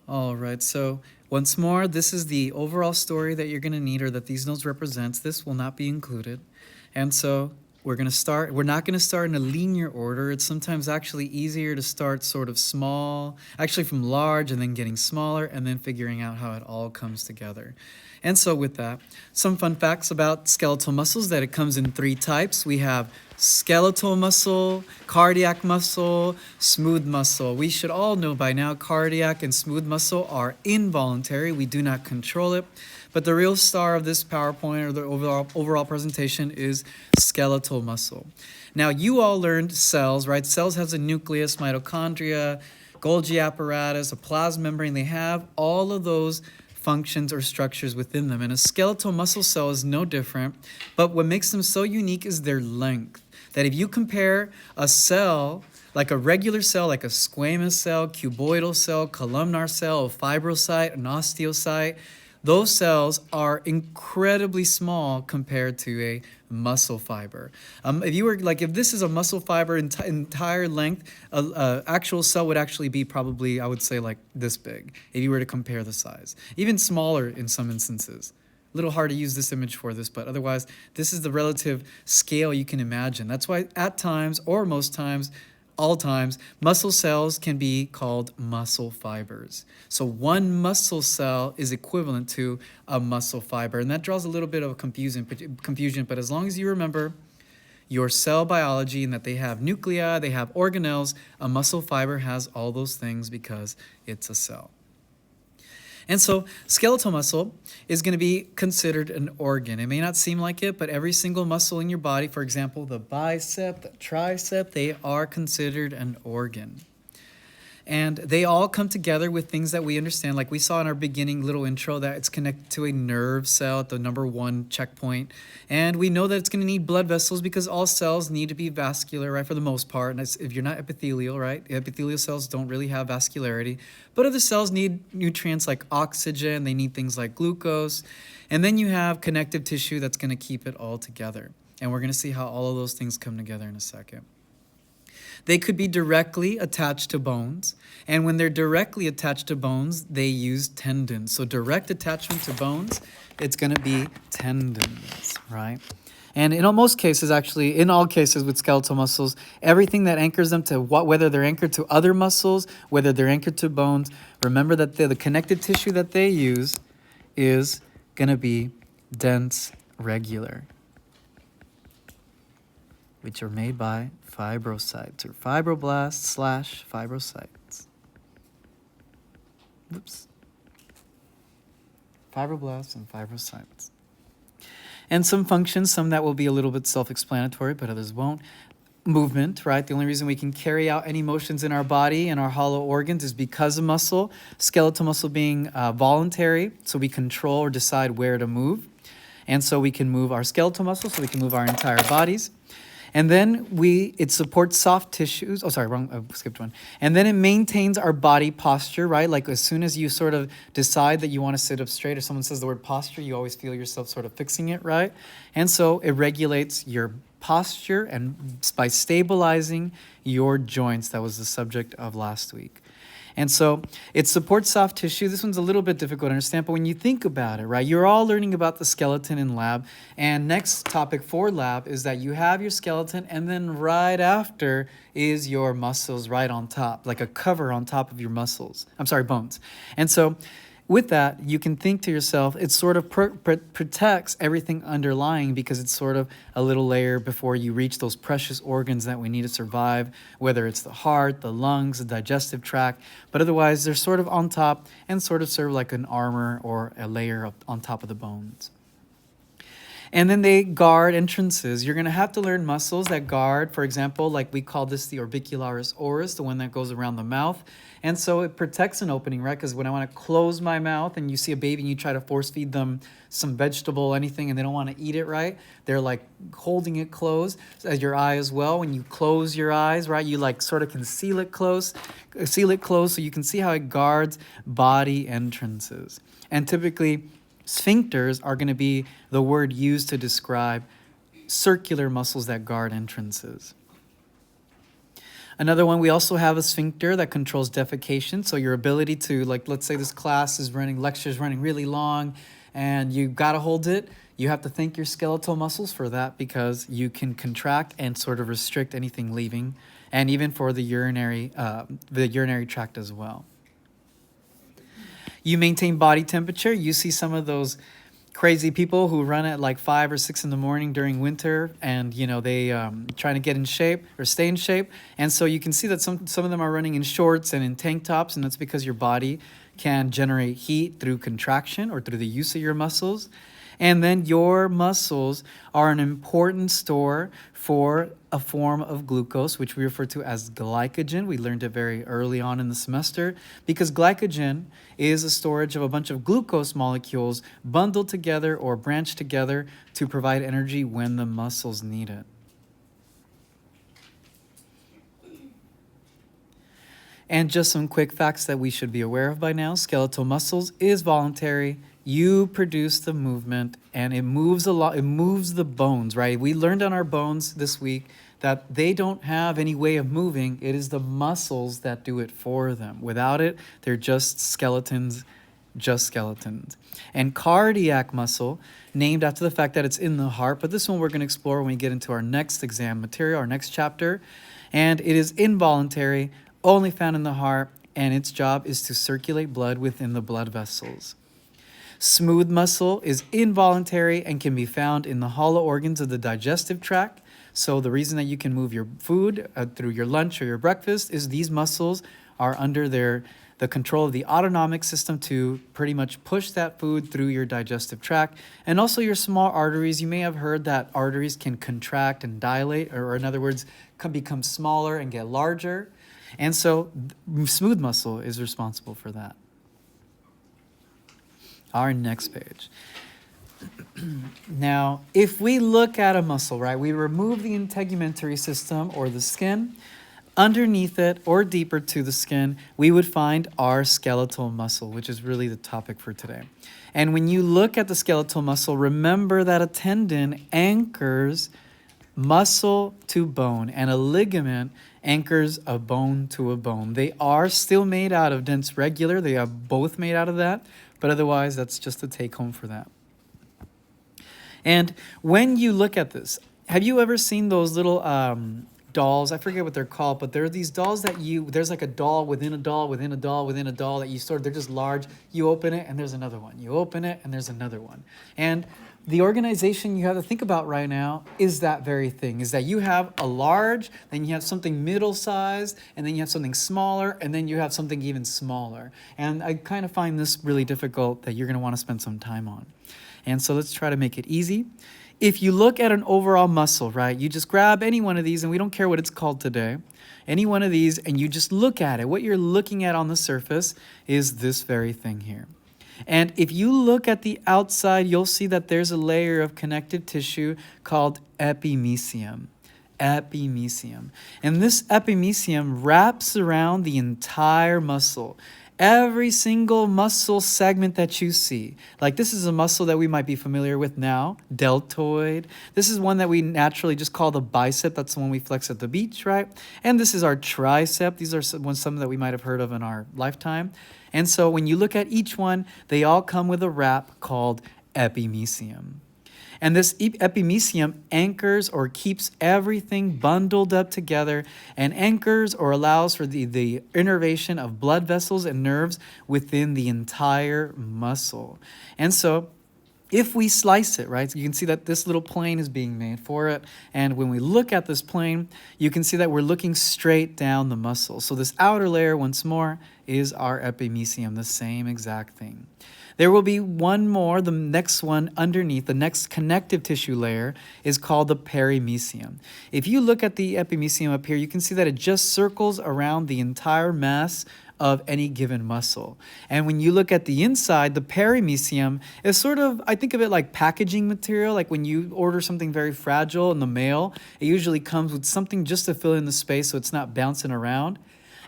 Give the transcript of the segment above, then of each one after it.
All right, so once more, this is the overall story that you're going to need or that these notes represents. This will not be included. And so we're not going to start in a linear order. It's sometimes actually easier to start sort of small, actually from large and then getting smaller and then figuring out how it all comes together. And so with that, some fun facts about skeletal muscles, that it comes in 3 types. We have skeletal muscle, cardiac muscle, smooth muscle. We should all know by now cardiac and smooth muscle are involuntary. We do not control it. But the real star of this PowerPoint or the overall presentation is skeletal muscle. Now, you all learned cells, right? Cells has a nucleus, mitochondria, Golgi apparatus, a plasma membrane. They have all of those functions or structures within them. And a skeletal muscle cell is no different, but what makes them so unique is their length. That if you compare a cell, like a regular cell, like a squamous cell, cuboidal cell, columnar cell, a fibrocyte, an osteocyte, those cells are incredibly small compared to a muscle fiber. If this is a muscle fiber entire length, actual cell would actually be probably, I would say, like this big, if you were to compare the size. Even smaller in some instances. A little hard to use this image for this, but otherwise, this is the relative scale you can imagine. That's why at times, or most times, all times, muscle cells can be called muscle fibers. So one muscle cell is equivalent to a muscle fiber, and that draws a little bit of confusion, but as long as you remember your cell biology and that they have nuclei, they have organelles, a muscle fiber has all those things because it's a cell. And so skeletal muscle is going to be considered an organ. It may not seem like it, but every single muscle in your body, for example, the bicep, the tricep, they are considered an organ. And they all come together with things that we understand, like we saw in our beginning little intro, that it's connected to a nerve cell at the number 1 checkpoint. And we know that it's going to need blood vessels because all cells need to be vascular, right, for the most part. And if you're not epithelial, right, epithelial cells don't really have vascularity. But other cells need nutrients like oxygen. They need things like glucose. And then you have connective tissue that's going to keep it all together. And we're going to see how all of those things come together in a second. They could be directly attached to bones, and when they're directly attached to bones, they use tendons. So direct attachment to bones, it's going to be tendons, right? And in most cases, actually, in all cases with skeletal muscles, everything that anchors them to whether they're anchored to other muscles, whether they're anchored to bones, remember that the connective tissue that they use is going to be dense regular, which are made by fibrocytes or fibroblasts / fibrocytes. Oops. Fibroblasts and fibrocytes. And some functions, some that will be a little bit self-explanatory, but others won't. Movement, right? The only reason we can carry out any motions in our body and our hollow organs is because of muscle. Skeletal muscle being voluntary, so we control or decide where to move. And so we can move our skeletal muscle, so we can move our entire bodies. And then it supports soft tissues. Oh, sorry, wrong, I skipped one. And then it maintains our body posture, right? Like as soon as you sort of decide that you want to sit up straight, or someone says the word posture, you always feel yourself sort of fixing it, right? And so it regulates your posture and by stabilizing your joints. That was the subject of last week. And so it supports soft tissue. This one's a little bit difficult to understand, but when you think about it, right, you're all learning about the skeleton in lab. And next topic for lab is that you have your skeleton, and then right after is your muscles right on top, like a cover on top of your bones. And so with that, you can think to yourself, it sort of protects everything underlying because it's sort of a little layer before you reach those precious organs that we need to survive, whether it's the heart, the lungs, the digestive tract. But otherwise, they're sort of on top and sort of serve like an armor or a layer on top of the bones. And then they guard entrances. You're going to have to learn muscles that guard, for example, like we call this the orbicularis oris, the one that goes around the mouth. And so it protects an opening, right? Because when I want to close my mouth and you see a baby and you try to force feed them some vegetable, anything, and they don't want to eat it, right? They're like holding it closed. As your eye as well. When you close your eyes, right, you like sort of can seal it closed so you can see how it guards body entrances. And typically, sphincters are going to be the word used to describe circular muscles that guard entrances. Another one, we also have a sphincter that controls defecation. So your ability to, like, let's say this class is running, lecture's running really long, and you gotta hold it. You have to thank your skeletal muscles for that, because you can contract and sort of restrict anything leaving, and even for the urinary tract as well. You maintain body temperature. You see some of those crazy people who run at like 5 or 6 in the morning during winter, and they trying to get in shape or stay in shape. And so you can see that some of them are running in shorts and in tank tops, and that's because your body can generate heat through contraction or through the use of your muscles. And then your muscles are an important store for a form of glucose, which we refer to as glycogen. We learned it very early on in the semester, because glycogen is a storage of a bunch of glucose molecules bundled together or branched together to provide energy when the muscles need it. And just some quick facts that we should be aware of by now. Skeletal muscles is voluntary. You produce the movement, and it moves a lot. It moves the bones, right? We learned on our bones this week that they don't have any way of moving. It is the muscles that do it for them. Without it, they're just skeletons, And cardiac muscle, named after the fact that it's in the heart, but this one we're going to explore when we get into our next exam material, our next chapter. And it is involuntary, only found in the heart, and its job is to circulate blood within the blood vessels. Smooth muscle is involuntary and can be found in the hollow organs of the digestive tract. So the reason that you can move your food through your lunch or your breakfast is these muscles are under the control of the autonomic system to pretty much push that food through your digestive tract. And also your small arteries. You may have heard that arteries can contract and dilate, or in other words, can become smaller and get larger. And so smooth muscle is responsible for that. Our next page. Now, if we look at a muscle, right, we remove the integumentary system or the skin. Underneath it or deeper to the skin, we would find our skeletal muscle, which is really the topic for today. And when you look at the skeletal muscle, remember that a tendon anchors muscle to bone, and a ligament anchors a bone to a bone. They are still made out of dense regular. They are both made out of that. But otherwise, that's just a take home for that. And when you look at this, have you ever seen those little dolls? I forget what they're called, but there are these dolls that there's like a doll within a doll within a doll within a doll that they're just large. You open it and there's another one. You open it and there's another one. And the organization you have to think about right now is that very thing, is that you have a large, then you have something middle-sized, and then you have something smaller, and then you have something even smaller. And I kind of find this really difficult that you're going to want to spend some time on. And so let's try to make it easy. If you look at an overall muscle, right, you just grab any one of these, and we don't care what it's called today, any one of these, and you just look at it. What you're looking at on the surface is this very thing here. And if you look at the outside, you'll see that there's a layer of connective tissue called epimysium. Epimysium. And this epimysium wraps around the entire muscle. Every single muscle segment that you see. Like this is a muscle that we might be familiar with now, deltoid. This is one that we naturally just call the bicep. That's the one we flex at the beach, right? And this is our tricep. These are some that we might have heard of in our lifetime. And so when you look at each one, they all come with a wrap called epimysium. And this epimysium anchors or keeps everything bundled up together, and anchors or allows for the innervation of blood vessels and nerves within the entire muscle. And so if we slice it, right, so you can see that this little plane is being made for it. And when we look at this plane, you can see that we're looking straight down the muscle. So this outer layer, once more, is our epimysium, the same exact thing. There will be one more, the next one underneath, the next connective tissue layer is called the perimysium. If you look at the epimysium up here, you can see that it just circles around the entire mass of any given muscle. And when you look at the inside, the perimysium is sort of, I think of it like packaging material. Like when you order something very fragile in the mail, it usually comes with something just to fill in the space so it's not bouncing around.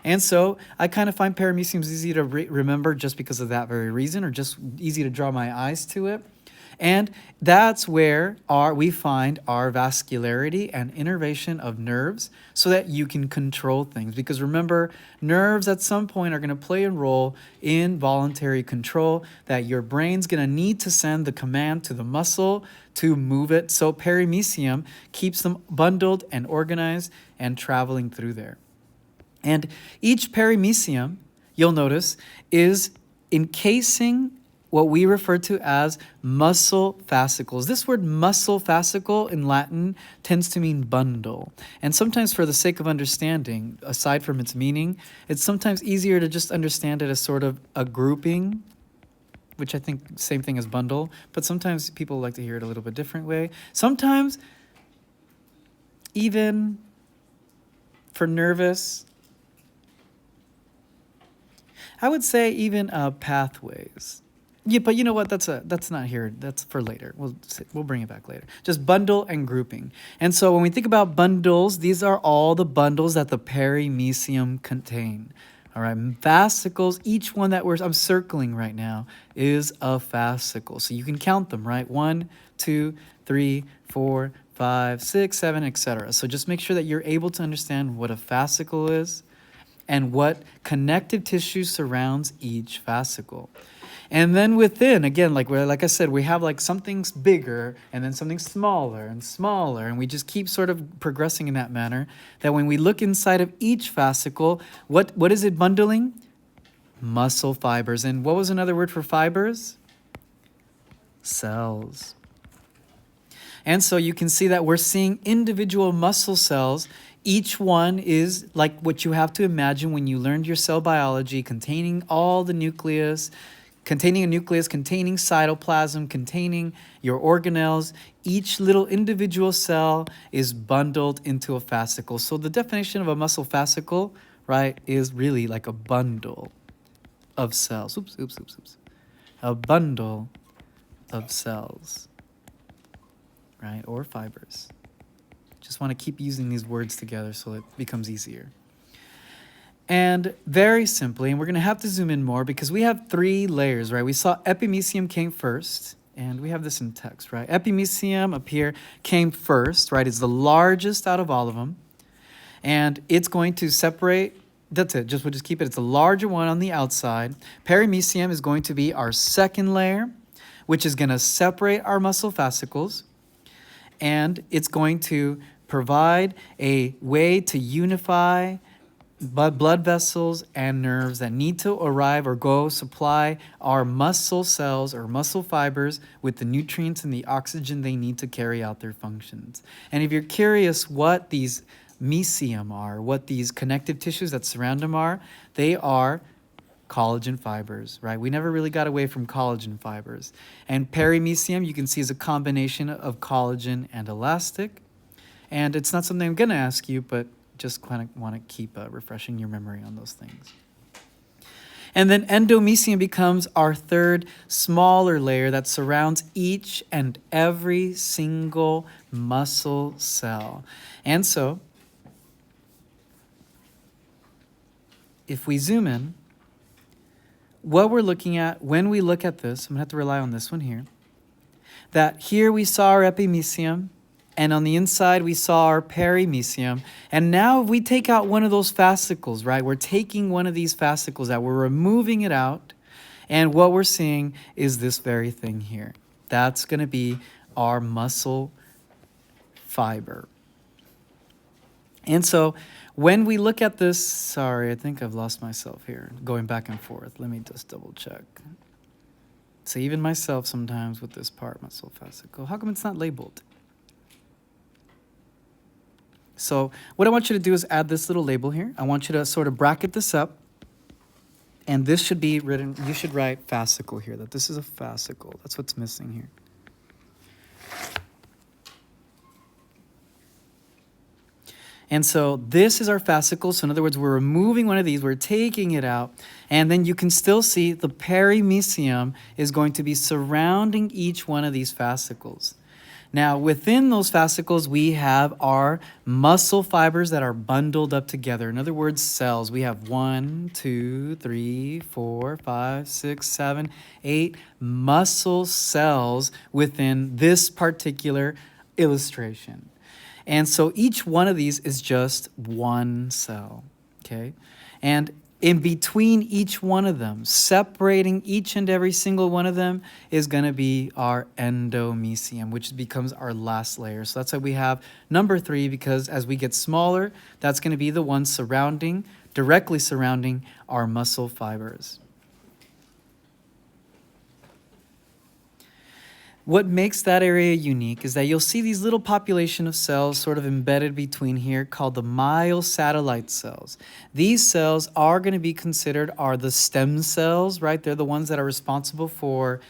And so I kind of find perimysium easy to remember just because of that very reason, or just easy to draw my eyes to it. And that's where we find our vascularity and innervation of nerves so that you can control things. Because remember, nerves at some point are going to play a role in voluntary control, that your brain's going to need to send the command to the muscle to move it. So perimecium keeps them bundled and organized and traveling through there. And each perimecium, you'll notice, is encasing what we refer to as muscle fascicles. This word muscle fascicle in Latin tends to mean bundle. And sometimes for the sake of understanding, aside from its meaning, it's sometimes easier to just understand it as sort of a grouping, which I think same thing as bundle, but sometimes people like to hear it a little bit different way. Sometimes even for nervous, I would say even pathways. Yeah, but you know what? That's not here. That's for later. We'll bring it back later. Just bundle and grouping. And so when we think about bundles, these are all the bundles that the perimecium contain. All right, fascicles, each one that I'm circling right now is a fascicle. So you can count them, right? 1, 2, 3, 4, 5, 6, 7, etc. So just make sure that you're able to understand what a fascicle is and what connective tissue surrounds each fascicle. And then within, again, like I said, we have like something bigger and then something smaller and smaller, and we just keep sort of progressing in that manner, that when we look inside of each fascicle, what is it bundling? Muscle fibers. And what was another word for fibers? Cells. And so you can see that we're seeing individual muscle cells. Each one is like what you have to imagine when you learned your cell biology, containing all the nucleus, containing a nucleus, containing cytoplasm, containing your organelles. Each little individual cell is bundled into a fascicle. So the definition of a muscle fascicle, right, is really like a bundle of cells. A bundle of cells, right, or fibers. Just want to keep using these words together so it becomes easier. And very simply, and we're going to have to zoom in more because we have 3 layers, right? We saw epimecium came first, and we have this in text, right? Epimecium up here came first, right? It's the largest out of all of them. And it's going to separate, that's it, we'll just keep it. It's a larger one on the outside. Perimecium is going to be our second layer, which is going to separate our muscle fascicles. And it's going to provide a way to unify blood vessels and nerves that need to arrive or go supply our muscle cells or muscle fibers with the nutrients and the oxygen they need to carry out their functions. And if you're curious what these mecium are, what these connective tissues that surround them are, they are collagen fibers, right? We never really got away from collagen fibers. And perimecium, you can see, is a combination of collagen and elastic. And it's not something I'm going to ask you, but just kind of want to keep refreshing your memory on those things. And then endomecium becomes our third smaller layer that surrounds each and every single muscle cell. And so, if we zoom in, what we're looking at when we look at this, I'm going to have to rely on this one here, that here we saw our epimecium, and on the inside, we saw our perimecium. And now if we take out one of those fascicles, right? We're taking one of these fascicles out. We're removing it out. And what we're seeing is this very thing here. That's going to be our muscle fiber. And so when we look at this, sorry, I think I've lost myself here, going back and forth. Let me just double check. So even myself sometimes with this part, muscle fascicle, how come it's not labeled? So what I want you to do is add this little label here. I want you to sort of bracket this up. And this should be written, you should write fascicle here, that this is a fascicle. That's what's missing here. And so this is our fascicle. So in other words, we're removing one of these, we're taking it out, and then you can still see the perimecium is going to be surrounding each one of these fascicles. Now, within those fascicles, we have our muscle fibers that are bundled up together. In other words, cells. We have 1, 2, 3, 4, 5, 6, 7, 8 muscle cells within this particular illustration. And so each one of these is just one cell, okay? And in between each one of them, separating each and every single one of them, is going to be our endomysium, which becomes our last layer. So that's why we have number 3, because as we get smaller, that's going to be the one directly surrounding our muscle fibers. What makes that area unique is that you'll see these little population of cells sort of embedded between here called the myosatellite cells. These cells are going to be considered are the stem cells, right? They're the ones that are responsible for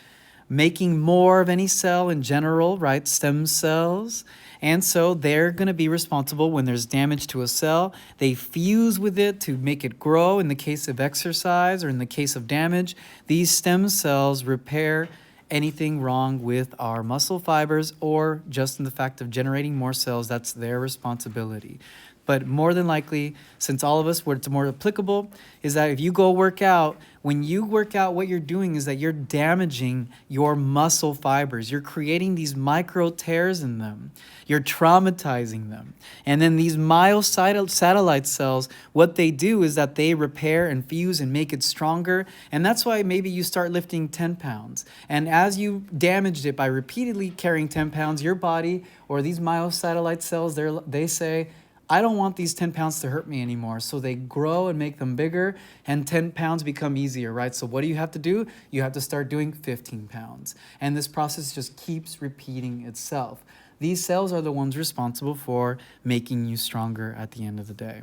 making more of any cell in general, right? Stem cells. And so they're going to be responsible when there's damage to a cell. They fuse with it to make it grow in the case of exercise or in the case of damage. These stem cells repair anything wrong with our muscle fibers or just in the fact of generating more cells. That's their responsibility. But more than likely, since all of us, where it's more applicable, is that if you go work out, when you work out, what you're doing is that you're damaging your muscle fibers. You're creating these micro tears in them. You're traumatizing them. And then these myosatellite cells, what they do is that they repair and fuse and make it stronger. And that's why maybe you start lifting 10 pounds. And as you damaged it by repeatedly carrying 10 pounds, your body or these myosatellite cells, they say, I don't want these 10 pounds to hurt me anymore. So they grow and make them bigger, and 10 pounds become easier, right? So what do you have to do? You have to start doing 15 pounds. And this process just keeps repeating itself. These cells are the ones responsible for making you stronger at the end of the day.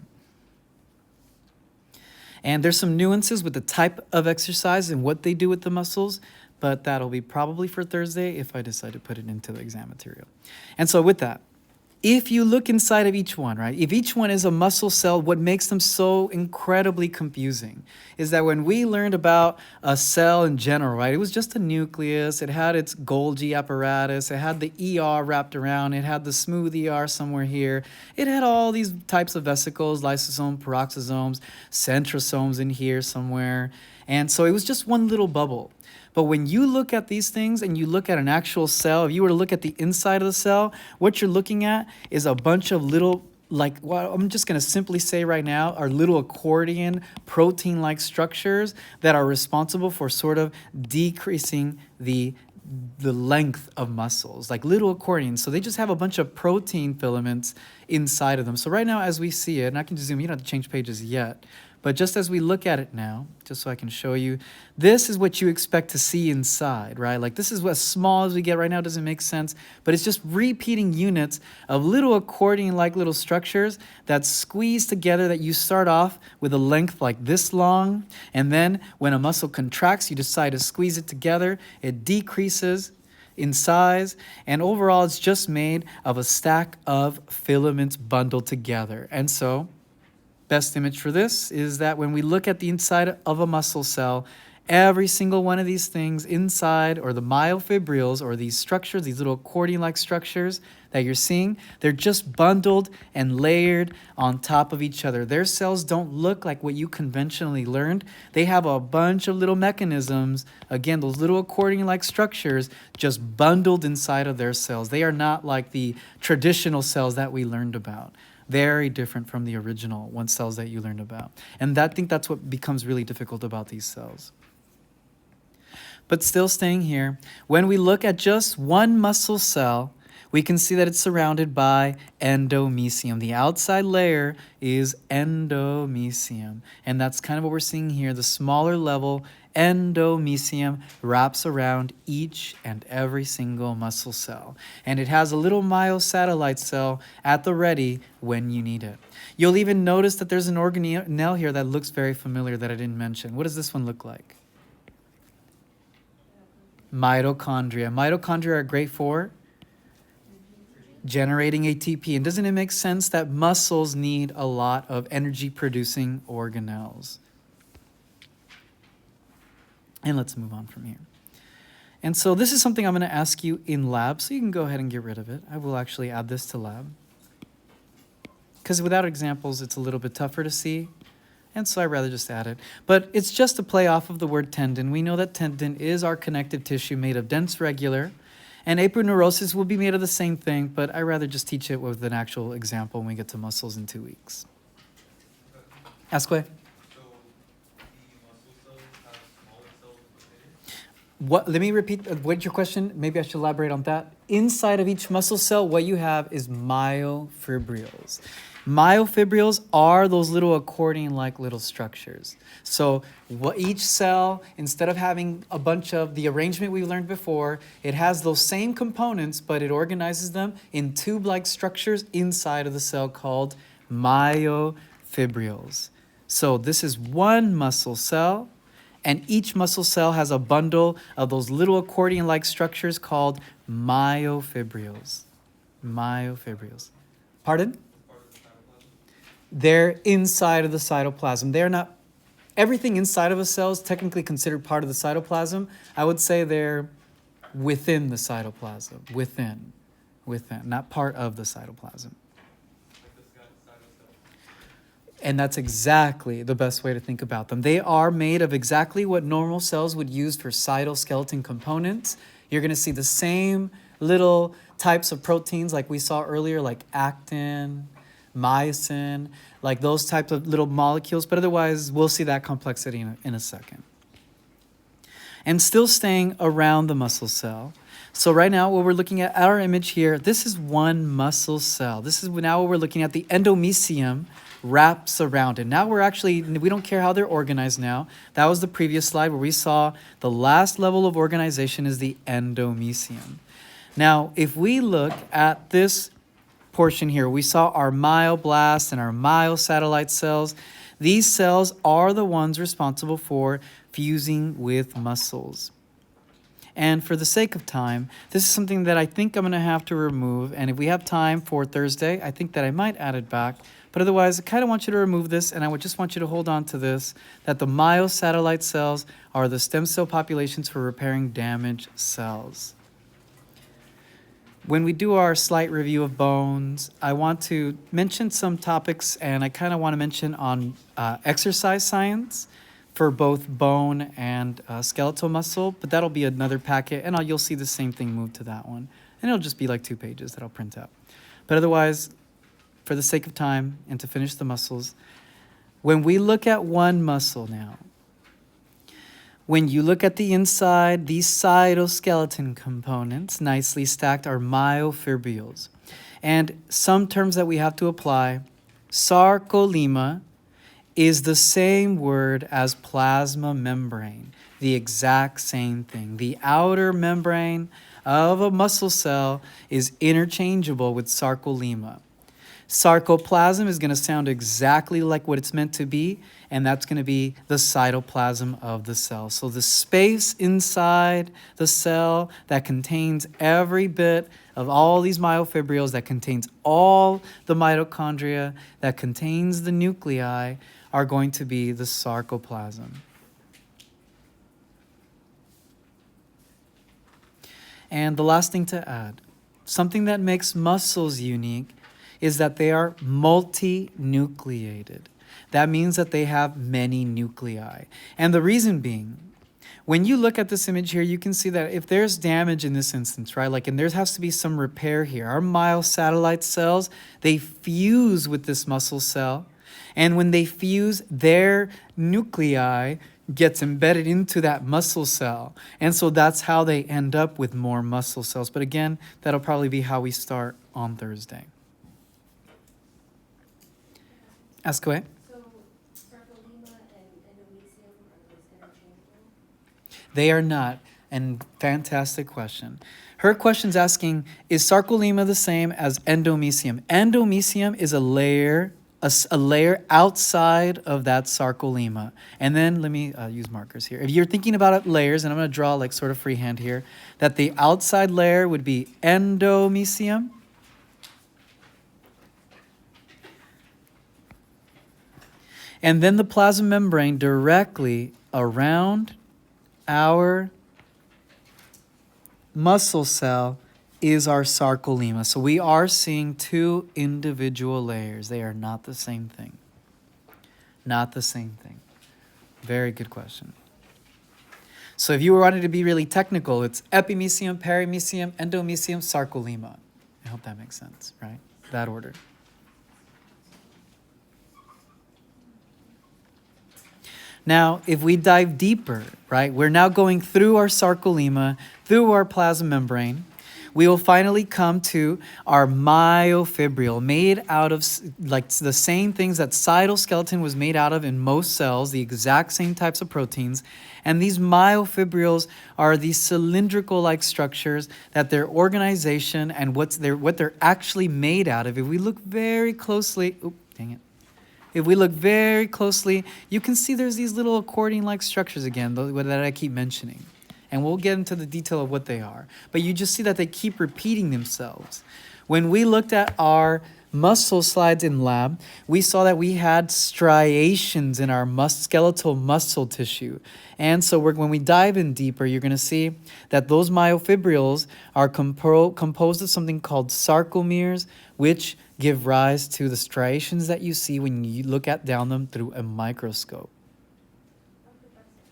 And there's some nuances with the type of exercise and what they do with the muscles, but that'll be probably for Thursday if I decide to put it into the exam material. And so with that, if you look inside of each one, right, if each one is a muscle cell, what makes them so incredibly confusing is that when we learned about a cell in general, right, it was just a nucleus, it had its Golgi apparatus, it had the ER wrapped around, it had the smooth ER somewhere here, it had all these types of vesicles, lysosomes, peroxisomes, centrosomes in here somewhere, and so it was just one little bubble. But when you look at these things and you look at an actual cell, if you were to look at the inside of the cell, what you're looking at is a bunch of little, like, what I'm just going to simply say right now, are little accordion protein-like structures that are responsible for sort of decreasing the length of muscles, like little accordions. So they just have a bunch of protein filaments inside of them. So right now, as we see it, and I can just zoom, you don't have to change pages yet, but just as we look at it now, just so I can show you, this is what you expect to see inside, right? Like this is as small as we get right now, doesn't make sense, but it's just repeating units of little accordion-like little structures that squeeze together, that you start off with a length like this long, and then when a muscle contracts, you decide to squeeze it together, it decreases in size, and overall it's just made of a stack of filaments bundled together. And so best image for this is that when we look at the inside of a muscle cell, every single one of these things inside, or the myofibrils, or these structures, these little accordion-like structures that you're seeing, they're just bundled and layered on top of each other. Their cells don't look like what you conventionally learned. They have a bunch of little mechanisms, again, those little accordion-like structures just bundled inside of their cells. They are not like the traditional cells that we learned about. Very different from the original one cells that you learned about. And I think that's what becomes really difficult about these cells. But still staying here, when we look at just one muscle cell, we can see that it's surrounded by endomysium. The outside layer is endomysium. And that's kind of what we're seeing here. The smaller level endomysium wraps around each and every single muscle cell. And it has a little myosatellite cell at the ready when you need it. You'll even notice that there's an organelle here that looks very familiar that I didn't mention. What does this one look like? Mitochondria. Mitochondria are great for generating ATP. And doesn't it make sense that muscles need a lot of energy-producing organelles? And let's move on from here. And so this is something I'm going to ask you in lab, so you can go ahead and get rid of it. I will actually add this to lab. Because without examples, it's a little bit tougher to see, and so I'd rather just add it. But it's just a play off of the word tendon. We know that tendon is our connective tissue made of dense regular, and aponeurosis will be made of the same thing, but I'd rather just teach it with an actual example when we get to muscles in 2 weeks. Ask away. What? Let me repeat. What's your question? Maybe I should elaborate on that. Inside of each muscle cell, what you have is myofibrils. Myofibrils are those little accordion-like little structures. So what each cell, instead of having a bunch of the arrangement we learned before, it has those same components, but it organizes them in tube-like structures inside of the cell called myofibrils. So this is one muscle cell, and each muscle cell has a bundle of those little accordion-like structures called myofibrils. Myofibrils. Pardon? They're inside of the cytoplasm. They're not, everything inside of a cell is technically considered part of the cytoplasm. I would say they're within the cytoplasm. Within, not part of the cytoplasm. And that's exactly the best way to think about them. They are made of exactly what normal cells would use for cytoskeleton components. You're going to see the same little types of proteins like we saw earlier, like actin, myosin, like those types of little molecules. But otherwise, we'll see that complexity in a second. And still staying around the muscle cell. So right now, what we're looking at our image here, this is one muscle cell. This is now what we're looking at. The endomysium wraps around it. Now we don't care how they're organized now. That was the previous slide where we saw the last level of organization is the endomysium. Now, if we look at this portion here, we saw our myoblasts and our myosatellite cells. These cells are the ones responsible for fusing with muscles. And for the sake of time, this is something that I think I'm going to have to remove. And if we have time for Thursday, I think that I might add it back. But otherwise, I kind of want you to remove this, and I would just want you to hold on to this, that the myosatellite cells are the stem cell populations for repairing damaged cells. When we do our slight review of bones, I want to mention some topics, and I kind of want to mention on exercise science for both bone and skeletal muscle, but that'll be another packet, and you'll see the same thing move to that one. And it'll just be like 2 pages that I'll print out. But otherwise, for the sake of time and to finish the muscles, when we look at one muscle now, when you look at the inside, these cytoskeleton components, nicely stacked, are myofibrils. And some terms that we have to apply, sarcolemma is the same word as plasma membrane, the exact same thing. The outer membrane of a muscle cell is interchangeable with sarcolemma. Sarcoplasm is going to sound exactly like what it's meant to be, and that's going to be the cytoplasm of the cell. So the space inside the cell that contains every bit of all these myofibrils, that contains all the mitochondria, that contains the nuclei, are going to be the sarcoplasm. And the last thing to add, something that makes muscles unique is that they are multinucleated. That means that they have many nuclei. And the reason being, when you look at this image here, you can see that if there's damage in this instance, right, like, and there has to be some repair here. Our myosatellite cells, they fuse with this muscle cell. And when they fuse, their nuclei gets embedded into that muscle cell. And so that's how they end up with more muscle cells. But again, that'll probably be how we start on Thursday. Ask away. So, sarcolemma and endomysium, are those interchangeable? They are not. And fantastic question. Her question's asking, is sarcolemma the same as endomysium? Endomysium is a layer outside of that sarcolemma. And then let me use markers here. If you're thinking about layers, and I'm going to draw like sort of freehand here, that the outside layer would be endomysium. And then the plasma membrane directly around our muscle cell is our sarcolemma. So we are seeing two individual layers. They are not the same thing. Not the same thing. Very good question. So if you wanted to be really technical, it's epimysium, perimysium, endomysium, sarcolemma. I hope that makes sense, right? That order. Now, if we dive deeper, right, we're now going through our sarcolemma, through our plasma membrane. We will finally come to our myofibril, made out of like the same things that cytoskeleton was made out of in most cells, the exact same types of proteins. And these myofibrils are these cylindrical-like structures that their organization and what they're actually made out of. If we look very closely, if we look very closely, you can see there's these little accordion-like structures again that I keep mentioning. And we'll get into the detail of what they are. But you just see that they keep repeating themselves. When we looked at our muscle slides in lab, we saw that we had striations in our skeletal muscle tissue. And so when we dive in deeper, you're going to see that those myofibrils are composed of something called sarcomeres, which give rise to the striations that you see when you look down them through a microscope.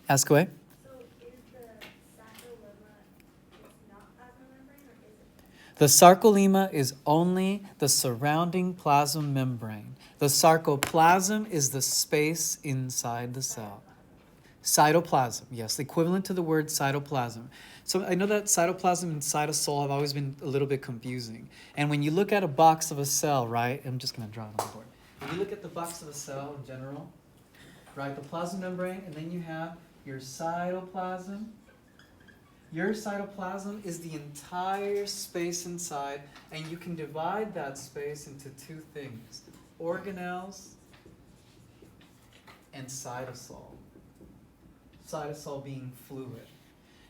Ask away. The sarcolemma is only the surrounding plasma membrane. The sarcoplasm is the space inside the cell. Cytoplasm, yes, equivalent to the word cytoplasm. So I know that cytoplasm and cytosol have always been a little bit confusing. And when you look at a box of a cell, right, I'm just going to draw it on the board. When you look at the box of a cell in general, right, the plasma membrane, and then you have your cytoplasm. Your cytoplasm is the entire space inside, and you can divide that space into two things, organelles and cytosol. Cytosol being fluid.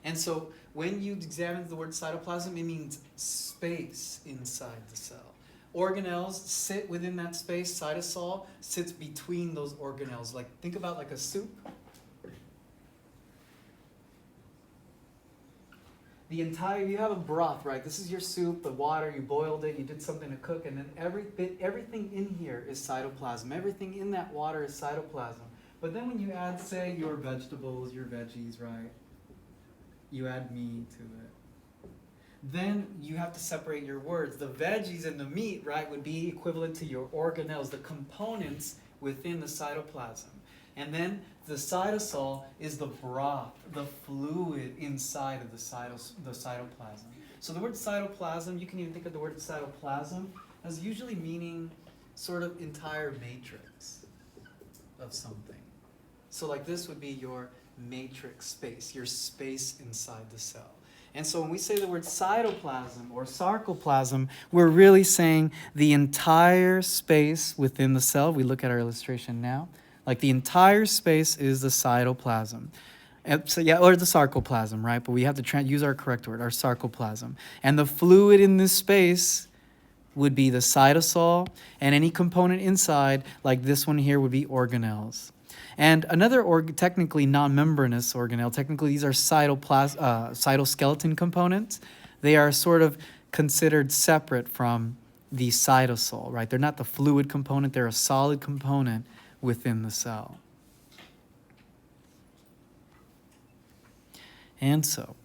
And so when you examine the word cytoplasm, it means space inside the cell. Organelles sit within that space. Cytosol sits between those organelles. Like, think about like a soup. You have a broth, right? This is your soup, the water, you boiled it, you did something to cook, and then everything in here is cytoplasm. Everything in that water is cytoplasm. But then when you add, say, your vegetables, your veggies, right? You add meat to it. Then you have to separate your words. The veggies and the meat, right, would be equivalent to your organelles, the components within the cytoplasm. And then the cytosol is the broth, the fluid inside of the cytoplasm. So the word cytoplasm, you can even think of the word cytoplasm as usually meaning sort of entire matrix of something. So like this would be your matrix space, your space inside the cell. And so when we say the word cytoplasm or sarcoplasm, we're really saying the entire space within the cell. We look at our illustration now. Like the entire space is the cytoplasm. So yeah, or the sarcoplasm, right? But we have to use our correct word, our sarcoplasm. And the fluid in this space would be the cytosol, and any component inside, like this one here, would be organelles. And another technically non-membranous organelle, technically these are cytoskeleton components. They are sort of considered separate from the cytosol, right? They're not the fluid component, they're a solid component within the cell. And so,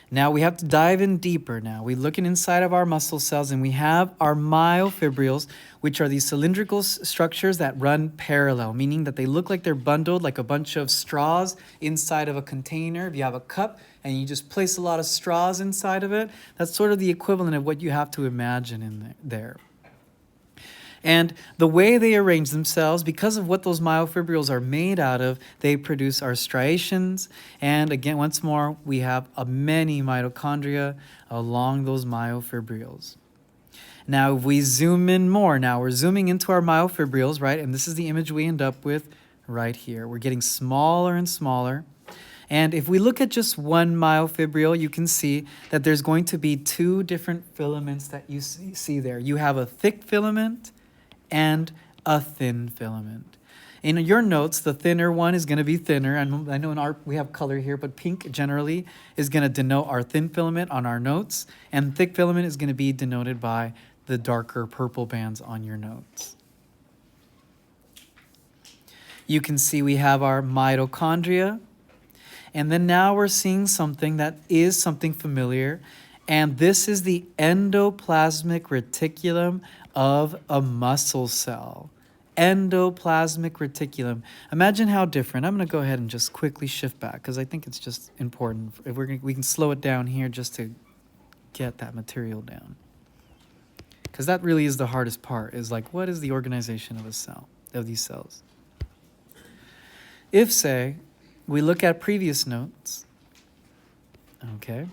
now we have to dive in deeper now. We're looking inside of our muscle cells, and we have our myofibrils, which are these cylindrical structures that run parallel, meaning that they look like they're bundled like a bunch of straws inside of a container. If you have a cup and you just place a lot of straws inside of it, that's sort of the equivalent of what you have to imagine in there. And the way they arrange themselves, because of what those myofibrils are made out of, they produce our striations. And again, once more, we have many mitochondria along those myofibrils. Now, if we zoom in more, now we're zooming into our myofibrils, right? And this is the image we end up with right here. We're getting smaller and smaller. And if we look at just one myofibril, you can see that there's going to be two different filaments that you see there. You have a thick filament and a thin filament. In your notes, the thinner one is going to be thinner. And I know in our we have color here, but pink generally is going to denote our thin filament on our notes, and thick filament is going to be denoted by the darker purple bands on your notes. You can see we have our mitochondria, and then now we're seeing something that is something familiar, and this is the endoplasmic reticulum of a muscle cell. Endoplasmic reticulum. Imagine how different. I'm going to go ahead and just quickly shift back because I think it's just important. If we can slow it down here just to get that material down. Because that really is the hardest part, is like, what is the organization of a cell, of these cells? If, say, we look at previous notes, okay,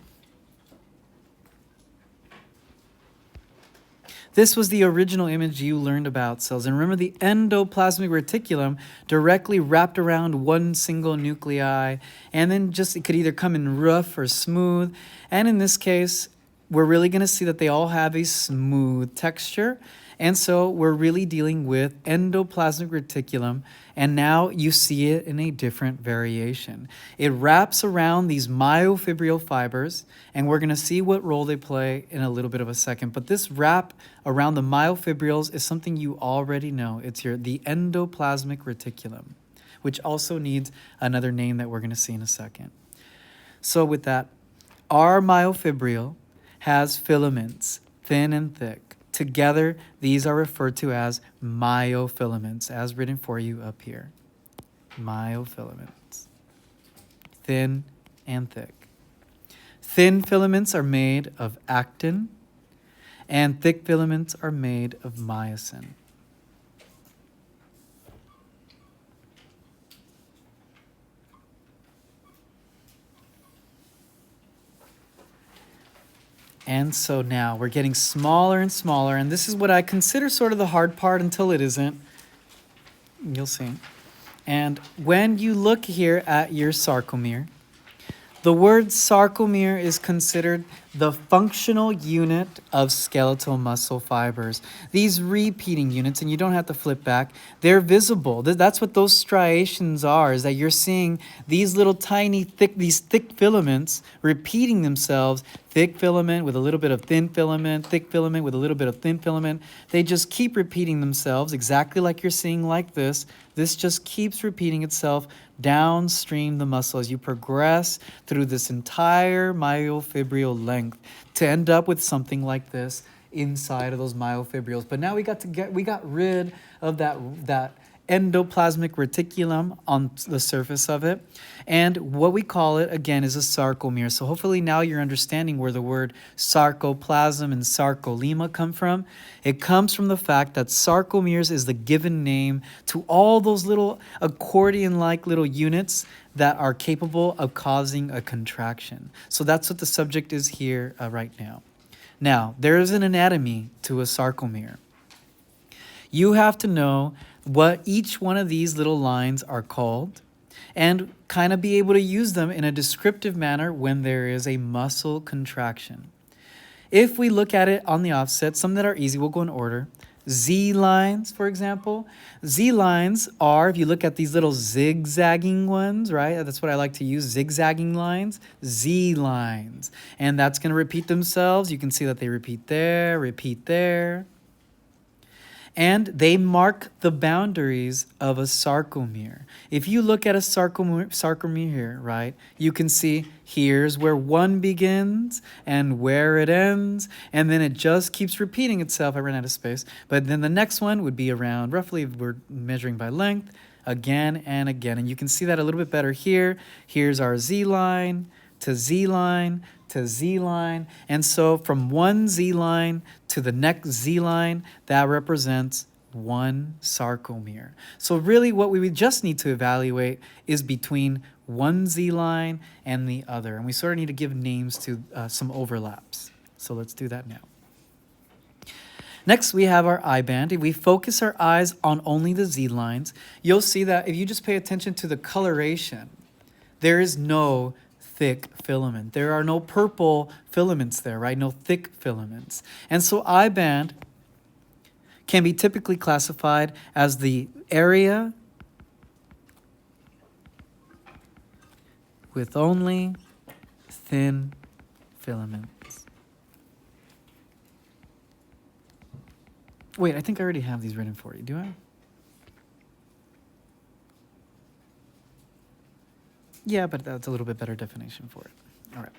this was the original image you learned about cells. And remember, the endoplasmic reticulum directly wrapped around one single nuclei, and then just it could either come in rough or smooth. And in this case, we're really going to see that they all have a smooth texture. And so we're really dealing with endoplasmic reticulum, and now you see it in a different variation. It wraps around these myofibril fibers, and we're going to see what role they play in a little bit of a second. But this wrap around the myofibrils is something you already know. It's the endoplasmic reticulum, which also needs another name that we're going to see in a second. So with that, our myofibril has filaments, thin and thick. Together, these are referred to as myofilaments, as written for you up here. Myofilaments. Thin and thick. Thin filaments are made of actin, and thick filaments are made of myosin. And so now we're getting smaller and smaller, and this is what I consider sort of the hard part until it isn't. You'll see. And when you look here at your sarcomere, the word sarcomere is considered the functional unit of skeletal muscle fibers. These repeating units, and you don't have to flip back, they're visible. That's what those striations are, is that you're seeing these little tiny, these thick filaments repeating themselves. Thick filament with a little bit of thin filament, thick filament with a little bit of thin filament. They just keep repeating themselves exactly like you're seeing like this. This just keeps repeating itself downstream the muscle as you progress through this entire myofibril length to end up with something like this inside of those myofibrils. But now we got rid of that endoplasmic reticulum on the surface of it. And what we call it, again, is a sarcomere. So hopefully now you're understanding where the word sarcoplasm and sarcolemma come from. It comes from the fact that sarcomeres is the given name to all those little accordion-like little units that are capable of causing a contraction. So that's what the subject is here right now. Now, there is an anatomy to a sarcomere. You have to know what each one of these little lines are called and kind of be able to use them in a descriptive manner when there is a muscle contraction. If we look at it on the offset, some that are easy, we'll go in order. Z lines, for example. Z lines are, if you look at these little zigzagging ones, right? That's what I like to use, zigzagging lines. Z lines. And that's going to repeat themselves. You can see that they repeat there, repeat there. And they mark the boundaries of a sarcomere. If you look at a sarcomere here, right, you can see here's where one begins and where it ends, and then it just keeps repeating itself. I ran out of space. But then the next one would be around, roughly, if we're measuring by length, again and again. And you can see that a little bit better here. Here's our Z line to Z line to Z line. And so from one Z line to the next Z line, that represents one sarcomere. So really what we would just need to evaluate is between one Z line and the other. And we sort of need to give names to some overlaps. So let's do that now. Next, we have our eye band. If we focus our eyes on only the Z lines, you'll see that if you just pay attention to the coloration, there is no thick filament. There are no purple filaments there, right? No thick filaments. And so eye band can be typically classified as the area with only thin filaments. Wait, I think I already have these written for you. Do I? Yeah, but that's a little bit better definition for it. All right.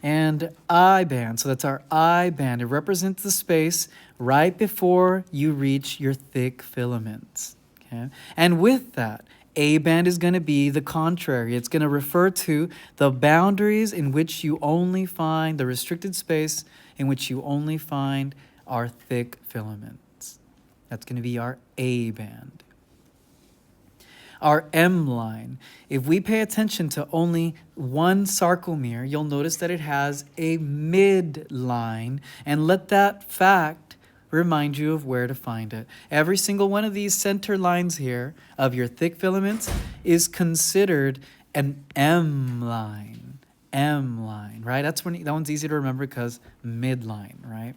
And I band, so that's our I band. It represents the space right before you reach your thick filaments. Okay? And with that, A band is going to be the contrary. It's going to refer to the boundaries in which you only find the restricted space in which you only find our thick filaments. That's going to be our A band. Our M line, if we pay attention to only one sarcomere, you'll notice that it has a midline, and let that fact remind you of where to find it. Every single one of these center lines here of your thick filaments is considered an M line. M line, right? That one's easy to remember because midline, right?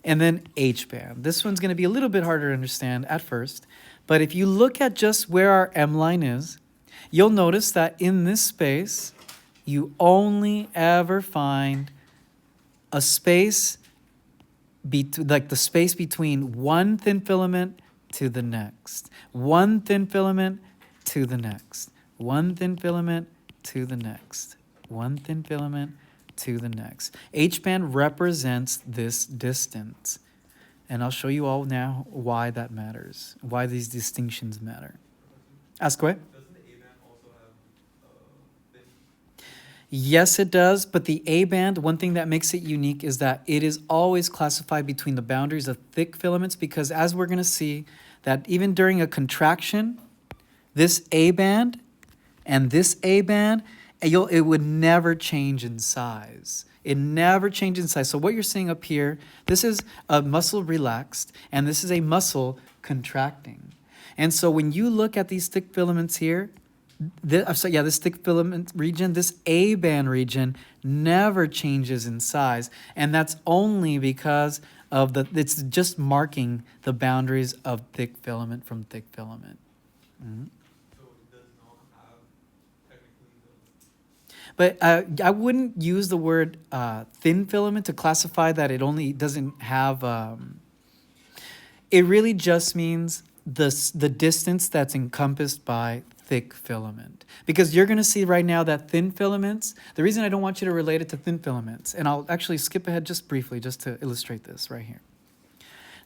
And then H band. This one's going to be a little bit harder to understand at first. But if you look at just where our M line is, you'll notice that in this space, you only ever find a space, like the space between one thin filament to the next. One thin filament to the next. One thin filament to the next. One thin filament to the next. H band represents this distance. And I'll show you all now why that matters, why these distinctions matter. Ask away. Doesn't the A band also have thin? Yes, it does, but the A band, one thing that makes it unique is that it is always classified between the boundaries of thick filaments, because as we're going to see, that even during a contraction, this A band and this A band, it would never change in size. It never changes in size. So what you're seeing up here, this is a muscle relaxed, and this is a muscle contracting. And so when you look at these thick filaments here, this thick filament region, this A band region never changes in size. And that's only because of it's just marking the boundaries of thick filament from thick filament. Mm-hmm. But I wouldn't use the word thin filament to classify that it only doesn't have, it really just means the distance that's encompassed by thick filament. Because you're going to see right now that thin filaments, the reason I don't want you to relate it to thin filaments, and I'll actually skip ahead just briefly just to illustrate this right here.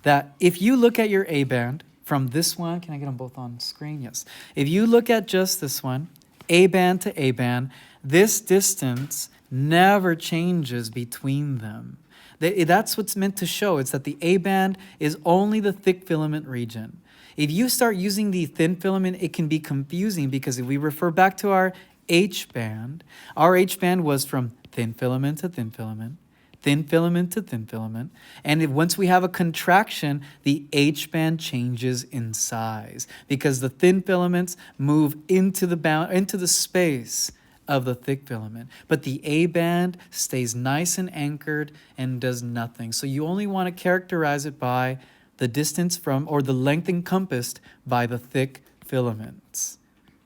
That if you look at your A band from this one, can I get them both on screen? Yes. If you look at just this one, A band to A band, this distance never changes between them. That's what's meant to show. It's that the A band is only the thick filament region. If you start using the thin filament, it can be confusing because if we refer back to our H band was from thin filament to thin filament, thin filament to thin filament. And once we have a contraction, the H band changes in size because the thin filaments move into the space of the thick filament. But the A band stays nice and anchored and does nothing. So you only want to characterize it by the distance from, or the length encompassed by the thick filaments.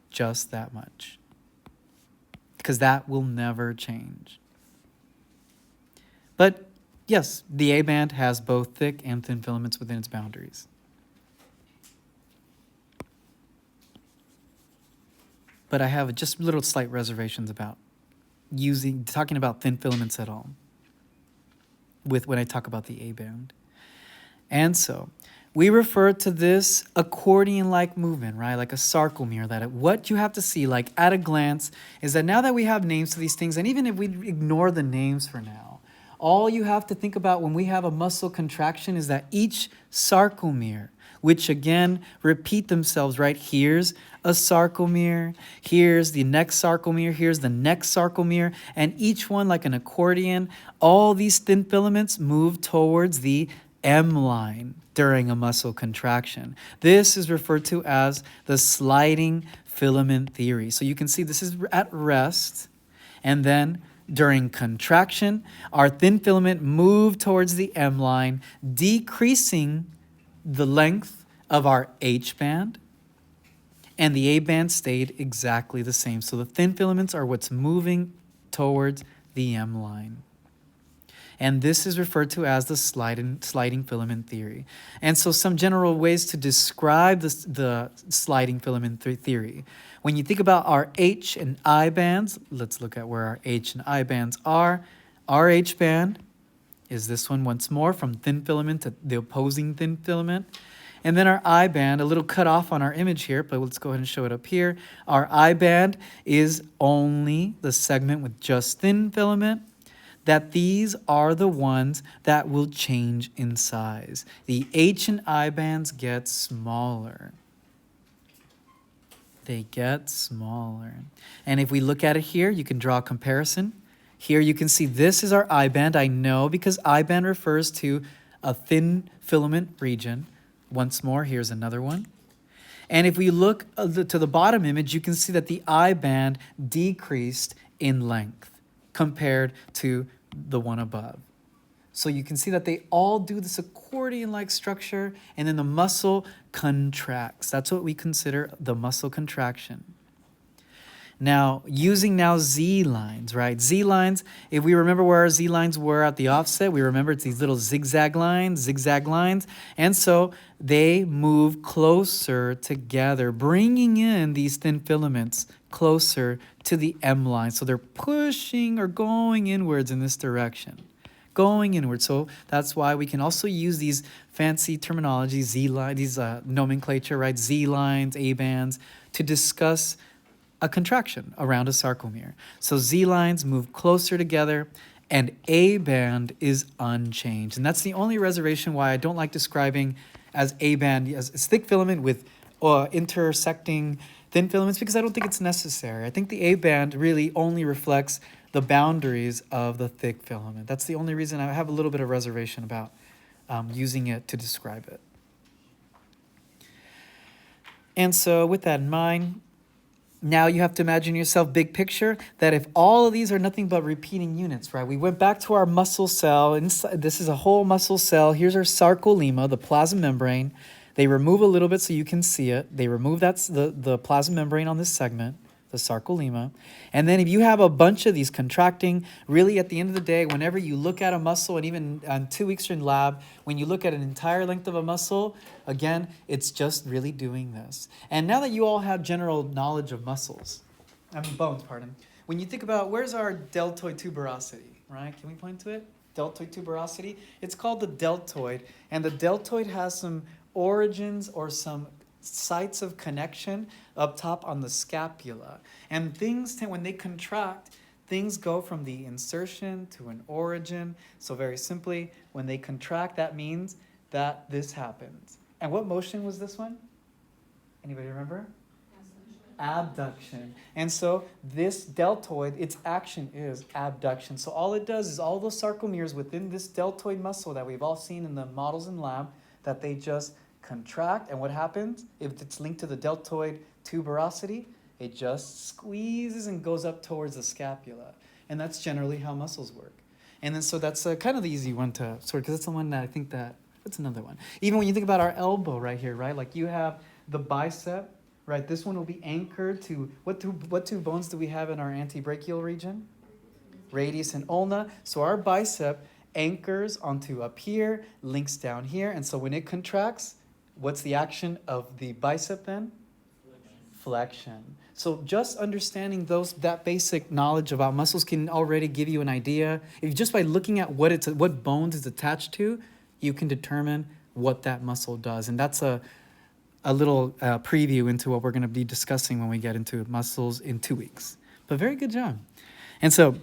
Just that much. Because that will never change. But yes, the A band has both thick and thin filaments within its boundaries. But I have just little slight reservations about talking about thin filaments at all when I talk about the A band. And so we refer to this accordion-like movement, right? Like a sarcomere. That what you have to see, like at a glance, is that now that we have names to these things, and even if we ignore the names for now, all you have to think about when we have a muscle contraction is that each sarcomere, which again repeat themselves, right? Here's a sarcomere, here's the next sarcomere, here's the next sarcomere, and each one, like an accordion, all these thin filaments move towards the M line during a muscle contraction. This is referred to as the sliding filament theory. So you can see this is at rest, and then during contraction, our thin filament move towards the M line, decreasing the length of our H band and the A band stayed exactly the same. So the thin filaments are what's moving towards the M line. And this is referred to as the sliding filament theory. And so some general ways to describe the sliding filament theory. When you think about our H and I bands, let's look at where our H and I bands are. Our H band is this one once more, from thin filament to the opposing thin filament. And then our I band, a little cut off on our image here, but let's go ahead and show it up here. Our I band is only the segment with just thin filament, that these are the ones that will change in size. The H and I bands get smaller. They get smaller. And if we look at it here, you can draw a comparison. Here you can see this is our I band. I know because I band refers to a thin filament region. Once more, here's another one. And if we look to the bottom image, you can see that the I band decreased in length compared to the one above. So you can see that they all do this accordion-like structure, and then the muscle contracts. That's what we consider the muscle contraction. Now, using now Z lines, right? Z lines, if we remember where our Z lines were at the offset, we remember it's these little zigzag lines, and so they move closer together, bringing in these thin filaments closer to the M line. So they're pushing or going inwards in this direction, going inward. So that's why we can also use these fancy terminology, Z line, these nomenclature, right? Z lines, A bands, to discuss a contraction around a sarcomere. So Z lines move closer together, and A band is unchanged. And that's the only reservation why I don't like describing as A band as thick filament with intersecting thin filaments, because I don't think it's necessary. I think the A band really only reflects the boundaries of the thick filament. That's the only reason I have a little bit of reservation about using it to describe it. And so with that in mind, now you have to imagine yourself, big picture, that if all of these are nothing but repeating units, right? We went back to our muscle cell. This is a whole muscle cell. Here's our sarcolemma, the plasma membrane. They remove a little bit so you can see it. They remove the plasma membrane on this segment, the sarcolemma. And then if you have a bunch of these contracting, really at the end of the day, whenever you look at a muscle, and even on 2 weeks in lab, when you look at an entire length of a muscle, again, it's just really doing this. And now that you all have general knowledge of bones, when you think about where's our deltoid tuberosity, right? Can we point to it? Deltoid tuberosity. It's called the deltoid, and the deltoid has some origins or some sites of connection up top on the scapula. And things, when they contract, things go from the insertion to an origin. So very simply, when they contract, that means that this happens. And what motion was this one? Anybody remember? Abduction. And so this deltoid, its action is abduction. So all it does is all those sarcomeres within this deltoid muscle that we've all seen in the models in lab, that they just contract. And what happens? If it's linked to the deltoid tuberosity, it just squeezes and goes up towards the scapula. And that's generally how muscles work. And then so that's kind of the easy one to sort, because it's the one that I think that's another one. Even when you think about our elbow right here, right? Like you have the bicep, right? This one will be anchored to, what two bones do we have in our antebrachial region? Radius and ulna. So our bicep anchors onto up here, links down here. And so when it contracts, what's the action of the bicep then? Flexion. So just understanding that basic knowledge about muscles can already give you an idea. If just by looking at what bones it's attached to, you can determine what that muscle does. And that's a little preview into what we're going to be discussing when we get into muscles in 2 weeks. But very good job. And so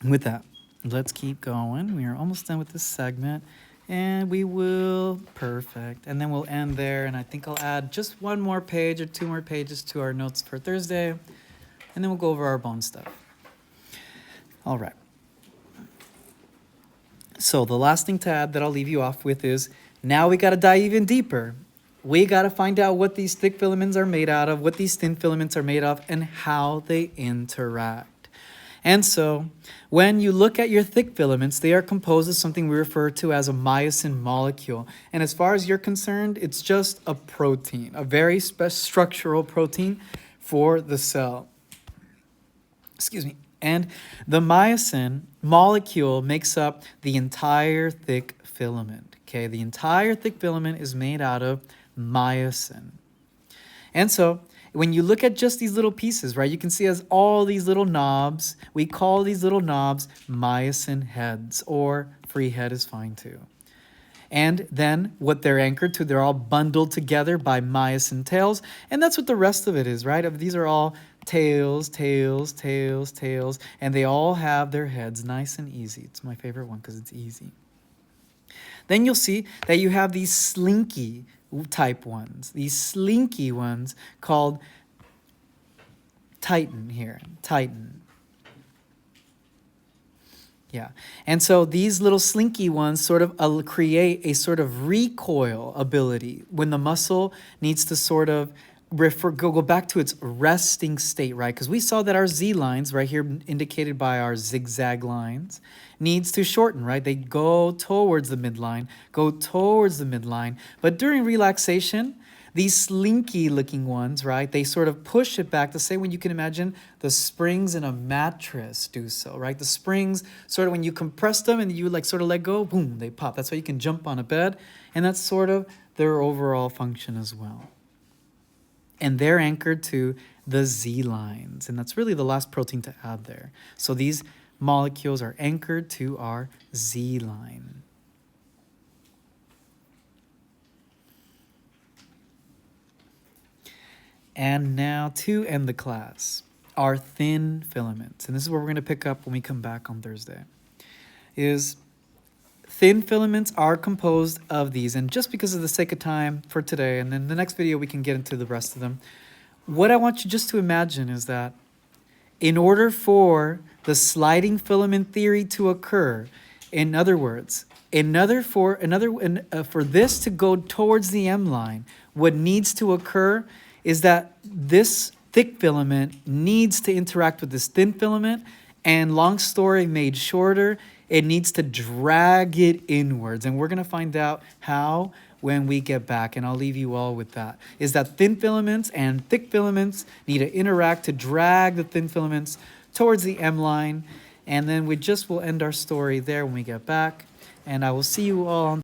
with that, let's keep going. We are almost done with this segment. And we will, perfect. And then we'll end there. And I think I'll add just one more page or 2 more pages to our notes for Thursday. And then we'll go over our bone stuff. All right. So the last thing to add that I'll leave you off with is, now we got to dive even deeper. We got to find out what these thick filaments are made out of, what these thin filaments are made of, and how they interact. And so when you look at your thick filaments, they are composed of something we refer to as a myosin molecule. And as far as you're concerned, it's just a protein, a very structural protein for the cell. Excuse me. And the myosin molecule makes up the entire thick filament. Okay, the entire thick filament is made out of myosin. And so when you look at just these little pieces, right, you can see as all these little knobs. We call these little knobs myosin heads, or free head is fine too. And then what they're anchored to, they're all bundled together by myosin tails. And that's what the rest of it is, right? These are all tails, tails, tails, tails. And they all have their heads nice and easy. It's my favorite one because it's easy. Then you'll see that you have these slinky type ones. These slinky ones called Titan here. Titan. Yeah. And so these little slinky ones sort of create a sort of recoil ability when the muscle needs to sort of go back to its resting state, right? Because we saw that our Z lines, right here indicated by our zigzag lines, needs to shorten, right? They go towards the midline, go towards the midline. But during relaxation, these slinky looking ones, right, they sort of push it back the same way you can imagine the springs in a mattress do so, right? The springs, sort of when you compress them and you like sort of let go, boom, they pop. That's why you can jump on a bed. And that's sort of their overall function as well. And they're anchored to the Z lines. And that's really the last protein to add there. So these molecules are anchored to our Z line. And now to end the class, our thin filaments, and this is where we're going to pick up when we come back on Thursday, is thin filaments are composed of these. And just because of the sake of time for today, and then the next video we can get into the rest of them, what I want you just to imagine is that in order for the sliding filament theory to occur, in other words, for this to go towards the M line, what needs to occur is that this thick filament needs to interact with this thin filament, and long story made shorter, it needs to drag it inwards. And we're going to find out how when we get back, and I'll leave you all with that, is that thin filaments and thick filaments need to interact to drag the thin filaments towards the M line, and then we just will end our story there when we get back, and I will see you all on